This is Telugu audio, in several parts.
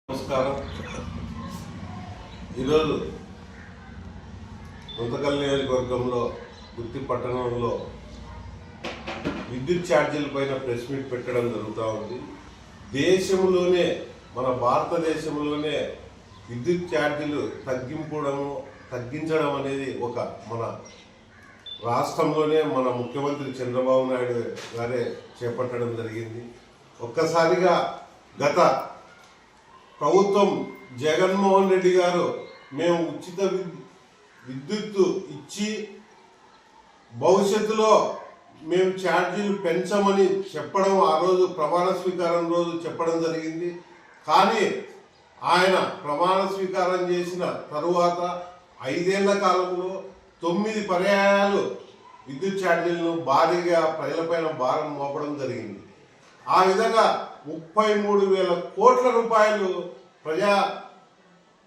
నమస్కారం. ఈరోజు గుంతకల్ నియోజకవర్గంలో గుత్తి పట్టణంలో విద్యుత్ ఛార్జీల పైన ప్రెస్ మీట్ పెట్టడం జరుగుతూ ఉంది. దేశంలోనే మన భారతదేశంలోనే విద్యుత్ ఛార్జీలు తగ్గించడం అనేది ఒక మన రాష్ట్రంలోనే మన ముఖ్యమంత్రి చంద్రబాబు నాయుడు గారే చేపట్టడం జరిగింది. ఒక్కసారిగా గత ప్రభుత్వం జగన్మోహన్ రెడ్డి గారు మేము ఉచిత విద్యుత్తు ఇచ్చి భవిష్యత్తులో మేము ఛార్జీలు పెంచమని చెప్పడం ఆ రోజు ప్రమాణ స్వీకారం రోజు చెప్పడం జరిగింది. కానీ ఆయన ప్రమాణ స్వీకారం చేసిన తరువాత 5 ఏళ్ల కాలంలో 9 పర్యాయాలు విద్యుత్ ఛార్జీలను భారీగా ప్రజలపైన భారం మోపడం జరిగింది. ఆ విధంగా 33,000 కోట్ల రూపాయలు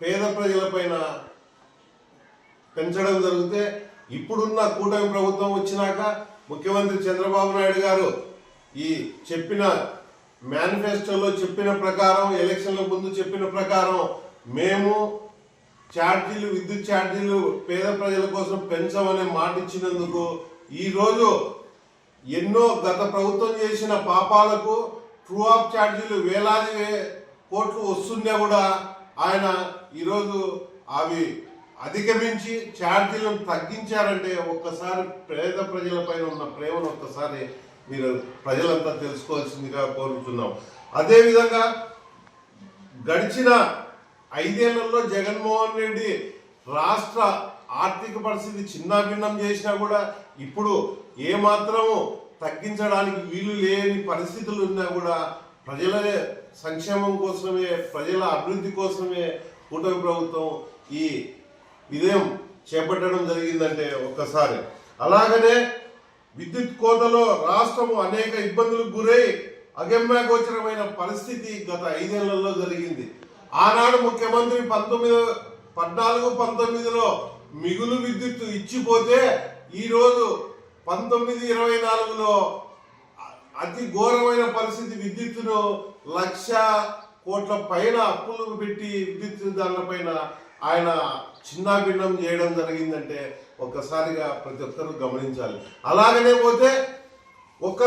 పేద ప్రజలపైన పెంచడం జరిగితే ఇప్పుడున్న కూటమి ప్రభుత్వం వచ్చినాక ముఖ్యమంత్రి చంద్రబాబు నాయుడు గారు ఈ చెప్పిన మేనిఫెస్టోలో చెప్పిన ప్రకారం, ఎలక్షన్ల ముందు చెప్పిన ప్రకారం మేము విద్యుత్ ఛార్జీలు పేద ప్రజల కోసం పెంచమనే మాట ఇచ్చినందుకు ఈరోజు ఎన్నో గత ప్రభుత్వం చేసిన పాపాలకు ట్రూ ఆఫ్ ఛార్జీలు వేలాది కోట్లు వస్తున్నా కూడా ఆయన ఈరోజు అవి అధిగమించి ఛార్జీలను తగ్గించారంటే ఒక్కసారి పేద ప్రజలపైన ఉన్న ప్రేమను ఒక్కసారి మీరు ప్రజలంతా తెలుసుకోవాల్సిందిగా కోరుతున్నాం. అదేవిధంగా గడిచిన 5 ఏళ్లలో జగన్మోహన్ రెడ్డి రాష్ట్ర ఆర్థిక పరిస్థితి చిన్నాభిన్నం చేసినా కూడా ఇప్పుడు ఏమాత్రము తగ్గించడానికి వీలు లేని పరిస్థితులు ఉన్నా కూడా ప్రజల సంక్షేమం కోసమే, ప్రజల అభివృద్ధి కోసమే కూటమి ప్రభుత్వం ఈ విజయం చేపట్టడం జరిగిందంటే ఒక్కసారి. అలాగనే విద్యుత్ కోతలో రాష్ట్రం అనేక ఇబ్బందులకు గురై అగమ్యగోచరమైన పరిస్థితి గత 5 ఏళ్లలో జరిగింది. ఆనాడు ముఖ్యమంత్రి 14-19లో మిగులు విద్యుత్ ఇచ్చిపోతే ఈరోజు 19-24లో అతి ఘోరమైన పరిస్థితి. విద్యుత్తును 1,00,000 కోట్ల పైన అప్పులు పెట్టి విద్యుత్ దానిపైన ఆయన చిన్నాభిన్నం చేయడం జరిగిందంటే ఒక్కసారిగా ప్రతి ఒక్కరూ గమనించాలి. అలాగనే పోతే ఒక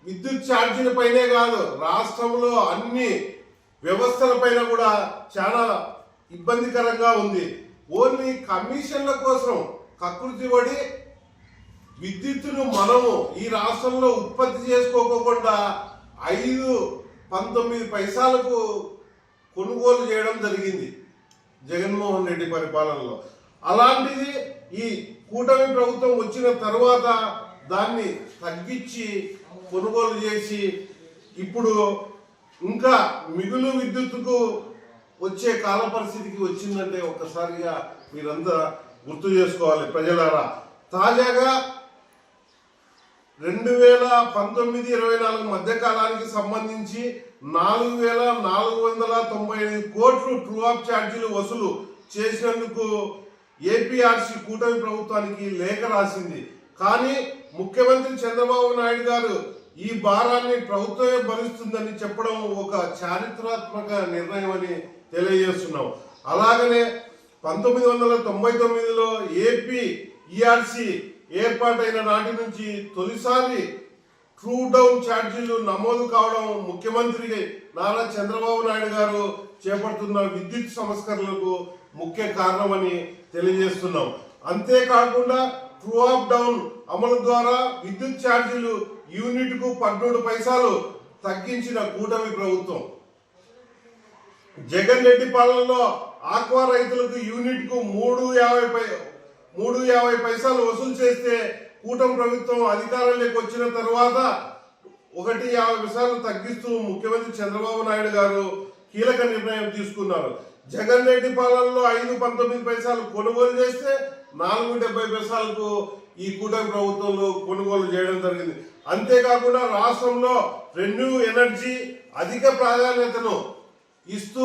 విద్యుత్ ఛార్జీల పైనే కాదు, రాష్ట్రంలో అన్ని వ్యవస్థల పైన కూడా చాలా ఇబ్బందికరంగా ఉంది. ఓన్లీ కమిషన్ల కోసం కకృతి పడి విద్యుత్తును మనము ఈ రాష్ట్రంలో ఉత్పత్తి చేసుకోకుండా 5-19 పైసలకు కొనుగోలు చేయడం జరిగింది జగన్మోహన్ రెడ్డి పరిపాలనలో. అలాంటిది ఈ కూటమి ప్రభుత్వం వచ్చిన తర్వాత దాన్ని తగ్గించి కొనుగోలు చేసి ఇప్పుడు ఇంకా మిగులు విద్యుత్తుకు వచ్చే కాల పరిస్థితికి వచ్చిందంటే ఒక్కసారిగా మీరంతా గుర్తు చేసుకోవాలి ప్రజలారా. తాజాగా 2019-24 మధ్య కాలానికి సంబంధించి 4,495 కోట్లు ట్రూ ఆఫ్ ఛార్జీలు వసూలు చేసినందుకు ఏపీఆర్సీ కూటమి ప్రభుత్వానికి లేఖ రాసింది. కానీ ముఖ్యమంత్రి చంద్రబాబు నాయుడు గారు ఈ భారాన్ని ప్రభుత్వమే భరిస్తుందని చెప్పడం ఒక చారిత్రాత్మక నిర్ణయం అని తెలియజేస్తున్నాం. అలాగనే 1999లో ఏపీఈఆర్సీ ఏర్పాటైన నాటి నుంచి తొలిసారి ట్రూ డౌన్ ఛార్జీలు నమోదు కావడం ముఖ్యమంత్రి నారా చంద్రబాబు నాయుడు గారు చేపడుతున్న విద్యుత్ సంస్కరణలకు ముఖ్య కారణమని తెలియజేస్తున్నాం. అంతేకాకుండా ట్రూ ఆఫ్ డౌన్ అమలు ద్వారా విద్యుత్ ఛార్జీలు యూనిట్కు 13 పైసలు తగ్గించిన కూటమి ప్రభుత్వం. జగన్ రెడ్డి పాలనలో ఆక్వా రైతులకు యూనిట్కు 3.50 పైసలు వసూలు చేస్తే కూటమి ప్రభుత్వం అధికారంలోకి వచ్చిన తర్వాత 1.50 పైసలు తగ్గిస్తూ ముఖ్యమంత్రి చంద్రబాబు నాయుడు గారు కీలక నిర్ణయం తీసుకున్నారు. జగన్ రెడ్డి పాలనలో 5.19 పైసలు కొనుగోలు చేస్తే 4.70 పైసలకు ఈ కూటమి ప్రభుత్వంలో కొనుగోలు చేయడం జరిగింది. అంతేకాకుండా రాష్ట్రంలో రెన్యూ ఎనర్జీ అధిక ప్రాధాన్యతను ఇస్తూ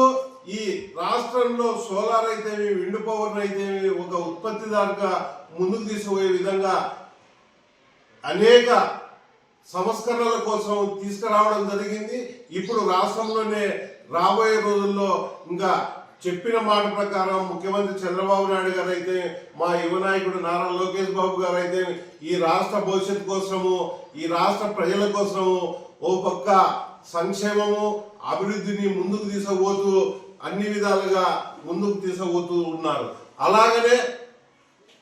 ఈ రాష్ట్రంలో సోలార్ అయితేమి, విండ్ పవర్ అయితేమి ఒక ఉత్పత్తిదారుగా ముందుకు తీసుకుపోయే విధంగా అనేక సంస్కరణల కోసం తీసుకురావడం జరిగింది. ఇప్పుడు రాష్ట్రంలోనే రాబోయే రోజుల్లో ఇంకా చెప్పిన మాట ప్రకారం ముఖ్యమంత్రి చంద్రబాబు నాయుడు గారు అయితే, మా యువ నాయకుడు నారా లోకేష్ బాబు గారు అయితే ఈ రాష్ట్ర భవిష్యత్తు కోసము, ఈ రాష్ట్ర ప్రజల కోసము ఓ పక్క సంక్షేమము అభివృద్ధిని ముందుకు తీసుకుపోతూ అన్ని విధాలుగా ముందుకు తీసుకుపోతూ ఉన్నారు. అలాగనే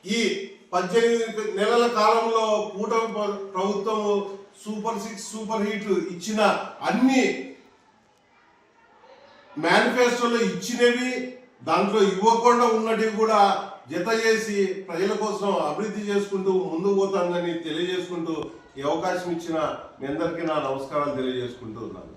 ఈ 18 నెలల కాలంలో కూటమి ప్రభుత్వము సూపర్ 6 సూపర్ హిట్ ఇచ్చిన అన్ని మేనిఫెస్టోలో ఇచ్చినవి, దాంట్లో ఇవ్వకుండా ఉన్నటివి కూడా జత చేసి ప్రజల కోసం అభివృద్ధి చేసుకుంటూ ముందుకు పోతానని తెలియజేసుకుంటూ ఈ అవకాశం ఇచ్చిన మీ అందరికీ నా నమస్కారాలు తెలియజేసుకుంటూ ఉన్నాను.